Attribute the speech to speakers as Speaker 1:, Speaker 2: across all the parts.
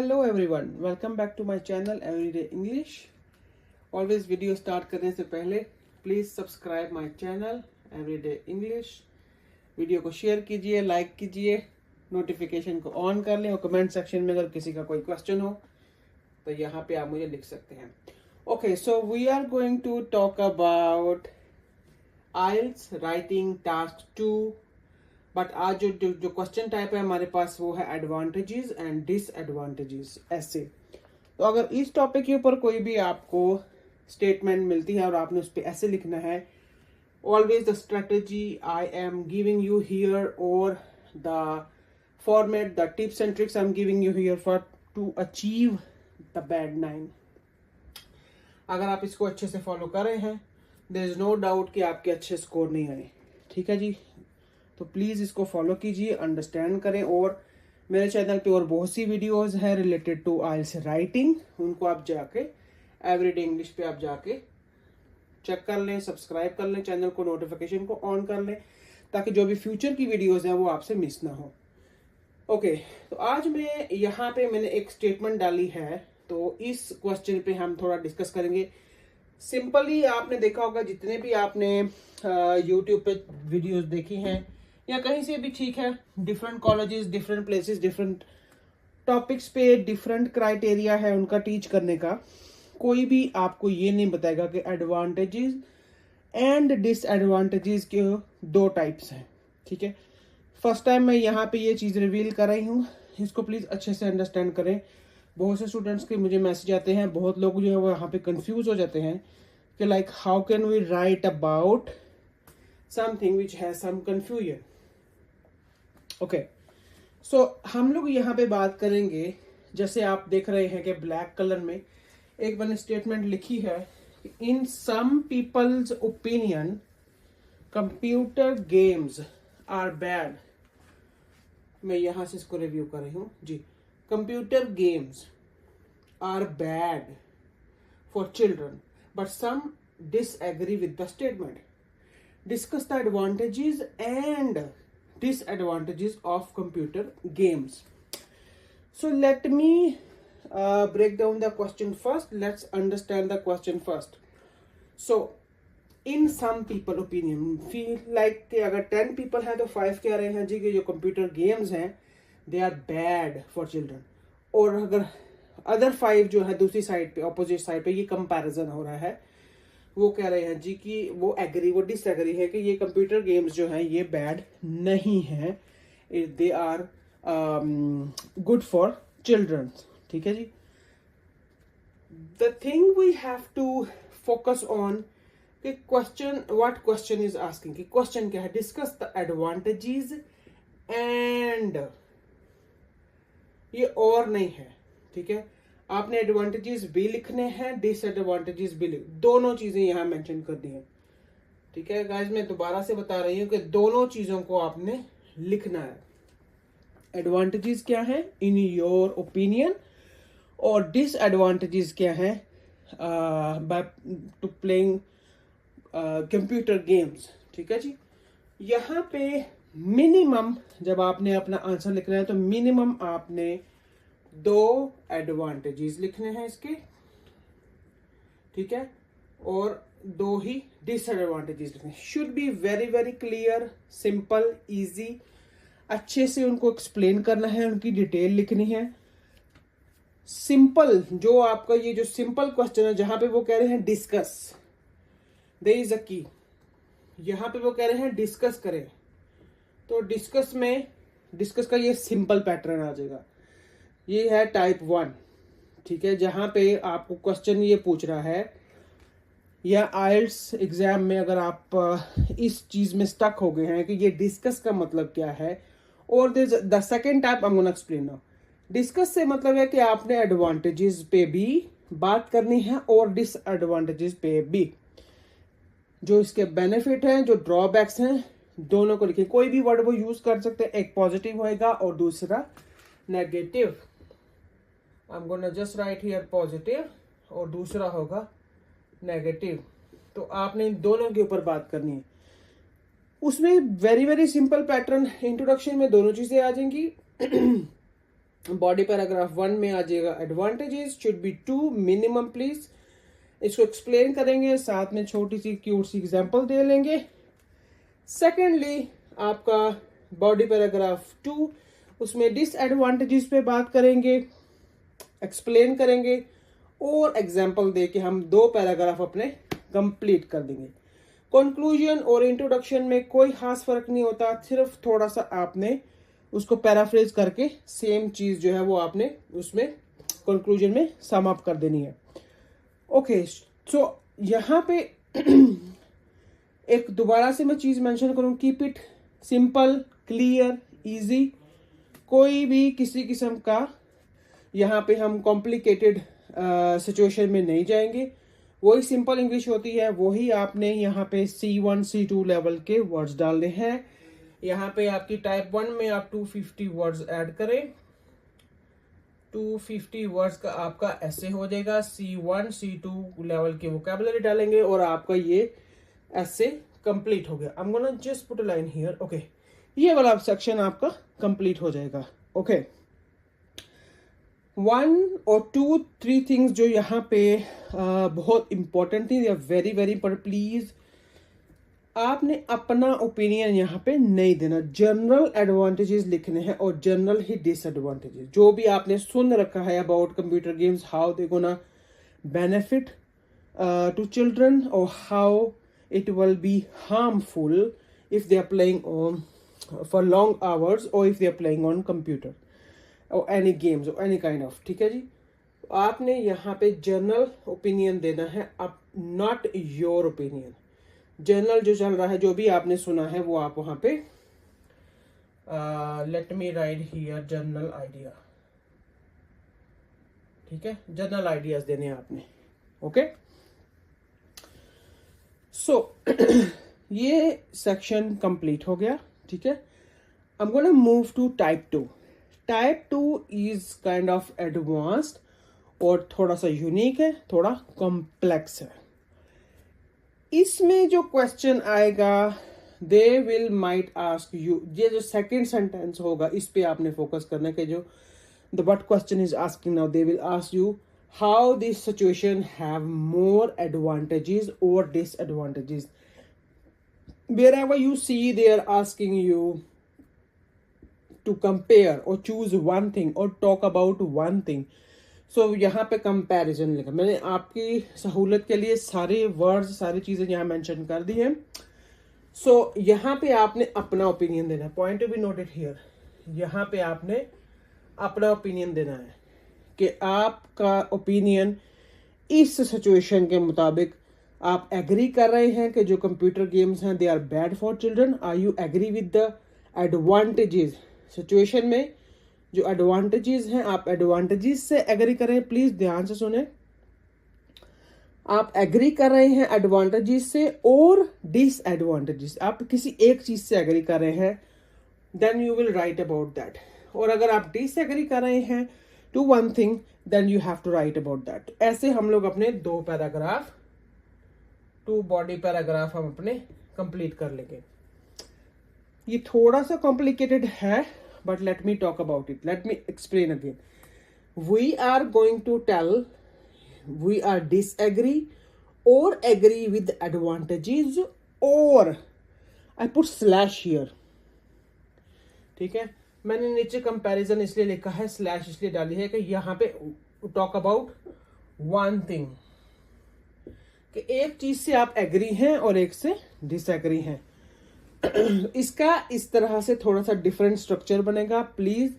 Speaker 1: Hello everyone, welcome back to my channel everyday English. Always video start करने से पहले please subscribe my channel everyday English. Video को share कीजिए, like कीजिए, notification को on कर लें और कमेंट सेक्शन में अगर किसी का कोई क्वेश्चन हो तो यहाँ पे आप मुझे लिख सकते हैं। Okay, so we are going to talk about IELTS writing task 2। But आज जो क्वेश्चन टाइप है हमारे पास वो है एडवांटेजेस एंड डिसएडवांटेजेस ऐसे। तो अगर इस टॉपिक के ऊपर कोई भी आपको स्टेटमेंट मिलती है और आपने उस पर ऐसे लिखना है, always the strategy I am giving you here और the format, the tips and tricks I am giving you here for to achieve the band 9। अगर आप इसको अच्छे से फॉलो कर रहे हैं, देयर इज नो डाउट कि आपके अच्छे स्कोर नहीं आए। ठीक है जी, तो प्लीज़ इसको फॉलो कीजिए, अंडरस्टैंड करें। और मेरे चैनल पे और बहुत सी वीडियोस हैं रिलेटेड टू आइल्स राइटिंग, उनको आप जाके एवरीडे इंग्लिश पे आप जाके चेक कर लें, सब्सक्राइब कर लें चैनल को, नोटिफिकेशन को ऑन कर लें ताकि जो भी फ्यूचर की वीडियोस हैं वो आपसे मिस ना हो। ओके, तो आज मैं यहाँ पे मैंने एक स्टेटमेंट डाली है, तो इस क्वेश्चन पे हम थोड़ा डिस्कस करेंगे। सिंपली आपने देखा होगा, जितने भी आपने यूट्यूब पे वीडियोस देखी हैं या कहीं से भी, ठीक है, different colleges, different places, different topics पे डिफरेंट क्राइटेरिया है उनका टीच करने का। कोई भी आपको ये नहीं बताएगा कि एडवांटेजेस एंड डिसएडवांटेजेस के दो टाइप्स हैं। ठीक है, फर्स्ट टाइम मैं यहाँ पे ये चीज़ रिवील कर रही हूँ, इसको प्लीज़ अच्छे से अंडरस्टैंड करें। बहुत से स्टूडेंट्स के मुझे मैसेज आते हैं, बहुत लोग जो है वो यहाँ पे कंफ्यूज हो जाते हैं कि like how can we write about something which has some confusion. Okay, so हम लोग यहाँ पे बात करेंगे, जैसे आप देख रहे हैं कि ब्लैक कलर में एक मैंने स्टेटमेंट लिखी है, in some people's opinion computer games are bad. मैं यहाँ से इसको रिव्यू कर रही हूँ जी। Computer games are bad for children but some disagree with the statement. Discuss the advantages and disadvantages of computer games. So let me break down the question first. Let's understand the question first. So in some people opinion feel like कि अगर 10 people हैं तो 5 कह रहे हैं जी कि जो computer games हैं they are bad for children, और अगर अदर 5 जो है दूसरी साइड पे, ऑपोजिट साइड पे ये कंपैरिजन हो रहा है, वो कह रहे हैं जी कि वो एग्री, वो डिसएग्री है कि ये कंप्यूटर गेम्स जो हैं ये बैड नहीं है, they are good for children. ठीक है जी, the thing we have to focus on कि question, what question is asking, कि क्वेश्चन क्या है, डिस्कस द एडवांटेजेस एंड, ये और नहीं है। ठीक है, आपने एडवांटेजेस भी लिखने हैं, डिसएडवांटेजेस भी दोनों चीजें यहां मेंशन कर दी हैं। ठीक है गाइस, मैं दोबारा से बता रही हूं कि दोनों चीजों को आपने लिखना है। एडवांटेजेस क्या है इन योर ओपिनियन और डिसएडवांटेजेस क्या है by two playing computer games. ठीक है जी, यहाँ पे मिनिमम जब आपने अपना आंसर लिखना है तो मिनिमम आपने 2 एडवांटेजेस लिखने हैं इसके, ठीक है, और 2 ही डिसएडवांटेजेस लिखने। Should be very very clear, simple, easy, अच्छे से उनको एक्सप्लेन करना है, उनकी डिटेल लिखनी है। सिंपल, जो आपका ये जो सिंपल क्वेश्चन है जहां पे वो कह रहे हैं डिस्कस, देयर इज अ की, यहां पे वो कह रहे हैं डिस्कस करें, तो डिस्कस में, डिस्कस का ये सिंपल पैटर्न आ जाएगा। ये है टाइप 1। ठीक है, जहां पे आपको क्वेश्चन ये पूछ रहा है, या आइल्स एग्जाम में अगर आप इस चीज में स्टक हो गए हैं कि ये डिस्कस का मतलब क्या है, और the second type I am gonna explain now. Discuss से मतलब है कि आपने एडवांटेजेस पे भी बात करनी है और डिसएडवांटेजेस पे भी, जो इसके बेनिफिट हैं, जो ड्रॉबैक्स हैं, दोनों को लिखें। कोई भी वर्ड वो यूज कर सकते हैं, एक पॉजिटिव होएगा और दूसरा negative. I am gonna just right here positive और दूसरा होगा नेगेटिव। तो आपने इन दोनों के ऊपर बात करनी है। उसमें very very simple pattern, introduction में दोनों चीजें आ जाएंगी बॉडी पैराग्राफ 1 में आ जाएगा advantages should be 2 minimum please. इसको एक्सप्लेन करेंगे, साथ में छोटी सी क्यूट सी एग्जांपल दे लेंगे। सेकेंडली आपका बॉडी पैराग्राफ 2, उसमें डिसएडवांटेजेस पे बात करेंगे, एक्सप्लेन करेंगे और एग्जांपल दे के हम 2 पैराग्राफ अपने कंप्लीट कर देंगे। कंक्लूजन और इंट्रोडक्शन में कोई खास फर्क नहीं होता, सिर्फ थोड़ा सा आपने उसको पैराफ्रेज करके सेम चीज जो है वो आपने उसमें कंक्लूजन में सम अप कर देनी है। ओके, सो यहाँ पे एक दोबारा से मैं चीज मेंशन करूं, keep it simple, clear, easy. कोई भी किसी किस्म का यहाँ पे हम कॉम्प्लिकेटेड सिचुएशन में नहीं जाएंगे। वही सिंपल इंग्लिश होती है, वही आपने यहाँ पे C1 C2 लेवल के वर्ड्स डालने हैं। यहाँ पे आपकी टाइप 1 में आप 250 वर्ड्स ऐड करें, 250 वर्ड्स का आपका ऐसे हो जाएगा। C1 C2 लेवल के वोकैबुलरी डालेंगे और आपका ये ऐसे कंप्लीट हो गया। आई am gonna just put a line here. Okay, ये वाला सेक्शन आपका कंप्लीट हो जाएगा। ओके, 1 और 2 3 थिंग्स जो यहाँ पे बहुत इंपॉर्टेंट थी, वेरी वेरी इंपॉर्टेंट। प्लीज आपने अपना ओपिनियन यहाँ पे नहीं देना, जनरल एडवांटेजेस लिखने हैं और जनरल ही डिसएडवांटेजेस। जो भी आपने सुन रखा है about computer games, how they gonna benefit to children और how it will be harmful if they are playing on for long hours or if they are playing on computer or any games or any kind of। ठीक है जी, आपने यहाँ पे general opinion देना है, अब not your opinion. General जो चल रहा है, जो भी आपने सुना है वो आप वहां पे let me right here general idea. ठीक है, जनरल आइडियाज देने हैं आपने। ओके, सो ये सेक्शन कंप्लीट हो गया। ठीक है, I am gonna move to type 2। Type 2 is kind of advanced और थोड़ा सा यूनिक है, थोड़ा कॉम्प्लेक्स है। इसमें जो क्वेश्चन आएगा, they will might ask you, ये जो सेकंड सेंटेंस होगा इस पे आपने फोकस करना है कि जो the what question is asking now, they will ask you how this situation have more advantages or disadvantages। wherever you see they are asking you to compare or choose one thing or talk about one thing, so यहाँ पे comparison लिखा। मैंने आपकी सहूलत के लिए सारे words, सारी चीजें यहाँ मेंशन कर दी हैं। सो यहाँ पे आपने अपना ओपिनियन देना है, point to be noted here. यहाँ पे आपने अपना ओपिनियन देना है कि आपका ओपिनियन इस सिचुएशन के मुताबिक आप एग्री कर रहे हैं कि जो कंप्यूटर गेम्स हैं they are bad for children. Are you agree with the advantages? Situation में जो एडवांटेजेस हैं आप एडवांटेजेस से एग्री करें। प्लीज ध्यान से सुने, आप एग्री कर रहे हैं एडवांटेजेस से और डिसएडवांटेजेस, आप किसी एक चीज से एग्री कर रहे हैं, then you will write about that. और अगर आप डिसएग्री कर रहे हैं to one thing, then you have to write about that। ऐसे हम लोग अपने 2 पैराग्राफ, 2 बॉडी पैराग्राफ हम अपने कंप्लीट कर लेंगे। ये थोड़ा सा कॉम्प्लिकेटेड है, but let me talk about it, let me explain again. We are going to tell we are disagree और एग्री विद एडवांटेजेस, और आई पुट स्लैश हियर। ठीक है, मैंने नीचे कंपैरिजन इसलिए लिखा है, स्लैश इसलिए डाली है कि यहाँ पे टॉक अबाउट वन थिंग, कि एक चीज से आप एग्री हैं और एक से डिसएग्री हैं। इसका इस तरह से थोड़ा सा डिफरेंट स्ट्रक्चर बनेगा। प्लीज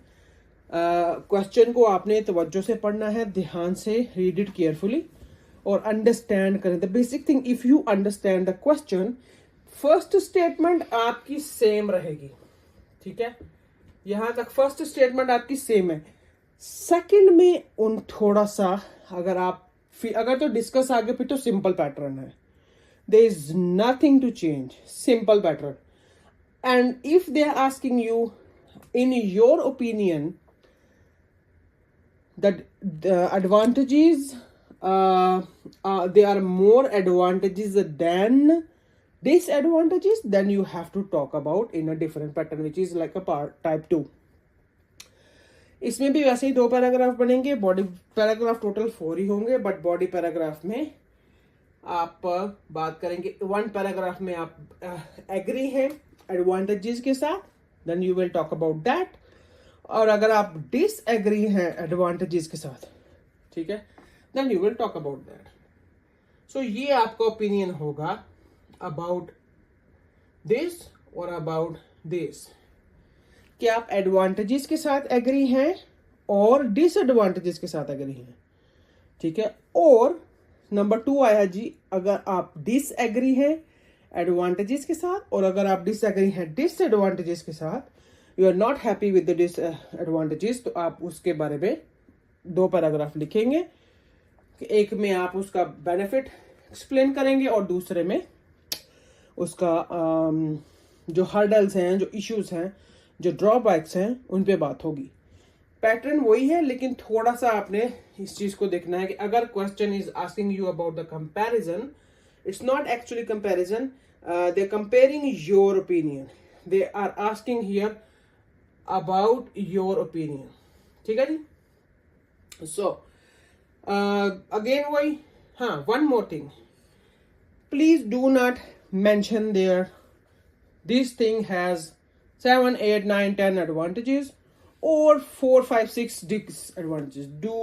Speaker 1: क्वेश्चन को आपने तवज्जो से पढ़ना है, ध्यान से रीड इट केयरफुली और अंडरस्टैंड करें the basic thing. If you understand the question, first statement आपकी सेम रहेगी। ठीक है, यहां तक फर्स्ट स्टेटमेंट आपकी सेम है। सेकंड में उन थोड़ा सा अगर तो डिस्कस आगे फिर तो सिंपल पैटर्न है, there is nothing to change, simple pattern. And if they are asking you in your opinion that the advantages there are more advantages than disadvantages, then you have to talk about in a different pattern, which is like a part type 2. इसमें भी वैसे ही 2 paragraph बनेंगे, body paragraph total 4 ही होंगे, but body paragraph में आप बात करेंगे 1 paragraph में आप एग्री हैं एडवांटेजेस के साथ, then you will talk about that. और अगर आप डिसएग्री हैं एडवांटेजेस के साथ, ठीक है, then you will talk about that. So ये आपका ओपिनियन होगा अबाउट दिस और अबाउट दिस, कि आप एडवांटेजेस के साथ एग्री हैं और डिसएडवांटेजेस के साथ एग्री हैं, ठीक है। और नंबर 2 आया जी, अगर आप डिसएग्री हैं एडवांटेजेस के साथ और अगर आप डिसएग्री हैं डिसएडवांटेजेस के साथ, you are not happy with the disadvantages, तो आप उसके बारे में 2 पैराग्राफ लिखेंगे। कि एक में आप उसका बेनिफिट एक्सप्लेन करेंगे और दूसरे में उसका जो हर्डल्स हैं, जो इश्यूज हैं, जो ड्रॉबैक्स हैं, उन पे बात होगी। पैटर्न वही है, लेकिन थोड़ा सा आपने इस चीज को देखना है कि अगर question is asking you about the comparison, it's not actually comparison, they comparing your opinion, they are asking here about your opinion, ठीक है जी। सो अगेन वही, हाँ, one more thing, please do not mention there this thing has 7, 8, 9, 10 advantages or 4, 5, 6 disadvantages. Do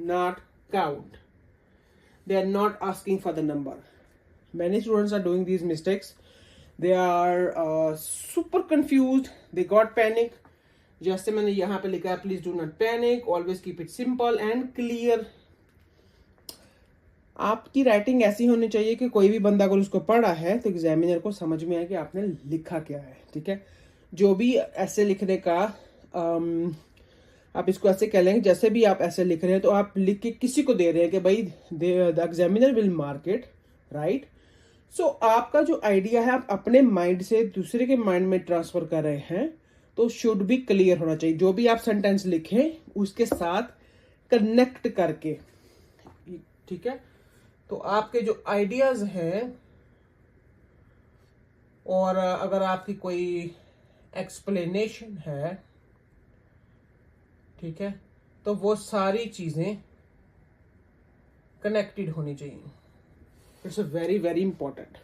Speaker 1: not count. They are not asking for the number. Many students are doing these mistakes. They are super confused. They got panic. जैसे मैंने यहाँ पे लिखा है, please do not panic. Always keep it simple and clear. आपकी writing ऐसी होनी चाहिए कि कोई भी बंदा अगर उसको पढ़ा है तो एग्जामिनर को समझ में आए कि आपने लिखा क्या है, ठीक है। जो भी ऐसे लिखने का आप इसको ऐसे कह लेंगे, जैसे भी आप ऐसे लिख रहे हैं तो आप लिख के किसी को दे रहे हैं कि भाई the examiner will mark it, right. So आपका जो आइडिया है आप अपने माइंड से दूसरे के माइंड में ट्रांसफर कर रहे हैं, तो शुड बी क्लियर होना चाहिए। जो भी आप सेंटेंस लिखें उसके साथ कनेक्ट करके, ठीक है। तो आपके जो आइडियाज हैं, और अगर आपकी कोई एक्सप्लेनेशन है, ठीक है, तो वो सारी चीजें कनेक्टेड होनी चाहिए। It's very very important.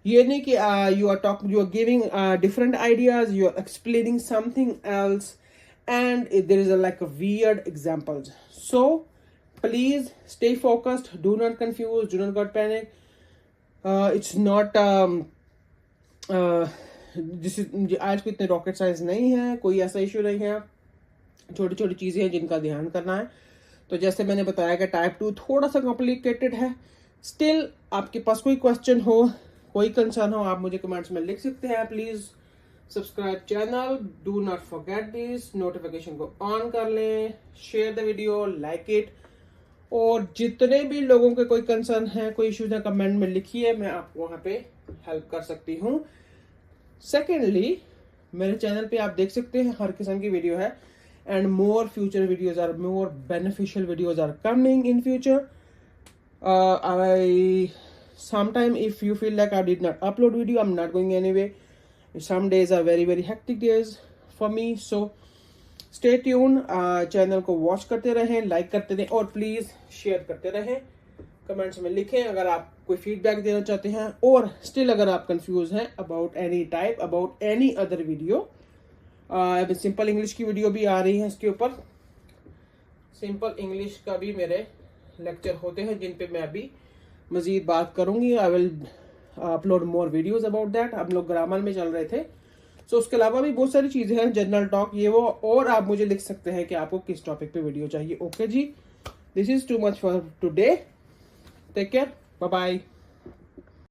Speaker 1: ये नहीं कि you are giving different ideas, you are explaining something else and there is like a weird examples. So please stay focused, do not confuse, do not got panic. It's not आज को इतने rocket science नहीं है, कोई ऐसा issue नहीं है, छोटी छोटी चीजें हैं जिनका ध्यान करना है। तो जैसे मैंने बताया कि टाइप 2 थोड़ा सा कॉम्प्लिकेटेड है। स्टिल आपके पास कोई क्वेश्चन हो, कोई कंसर्न हो, आप मुझे कमेंट्स में लिख सकते हैं। Please subscribe channel, do not forget this, notification को ऑन कर लें, share the video, like it. और जितने भी लोगों के कोई कंसर्न है, कोई इश्यूज है, कमेंट में लिखिए, मैं आपको वहां पे हेल्प कर सकती हूँ। सेकेंडली, मेरे चैनल पे आप देख सकते हैं हर किस्म की वीडियो है, and more future videos are more beneficial videos are coming in future. I sometime if you feel like I did not upload video, I'm not going anyway. Some days are very very hectic days for me, so stay tuned. Channel को watch करते रहें, like करते रहें और please share करते रहें। Comments में लिखें अगर आप कोई फीडबैक देना चाहते हैं, और स्टिल अगर आप कंफ्यूज हैं about any type, about any other video. Simple English की वीडियो भी आ रही है इसके ऊपर। सिंपल इंग्लिश का भी मेरे लेक्चर होते हैं जिन पे मैं अभी मजीद बात करूंगी। I will upload more videos about that. हम लोग ग्रामर में चल रहे थे, सो उसके अलावा भी बहुत सारी चीजें हैं, जनरल टॉक, ये वो। और आप मुझे लिख सकते हैं कि आपको किस टॉपिक पे वीडियो चाहिए। ओके जी, this is too much for today. Take care, bye bye.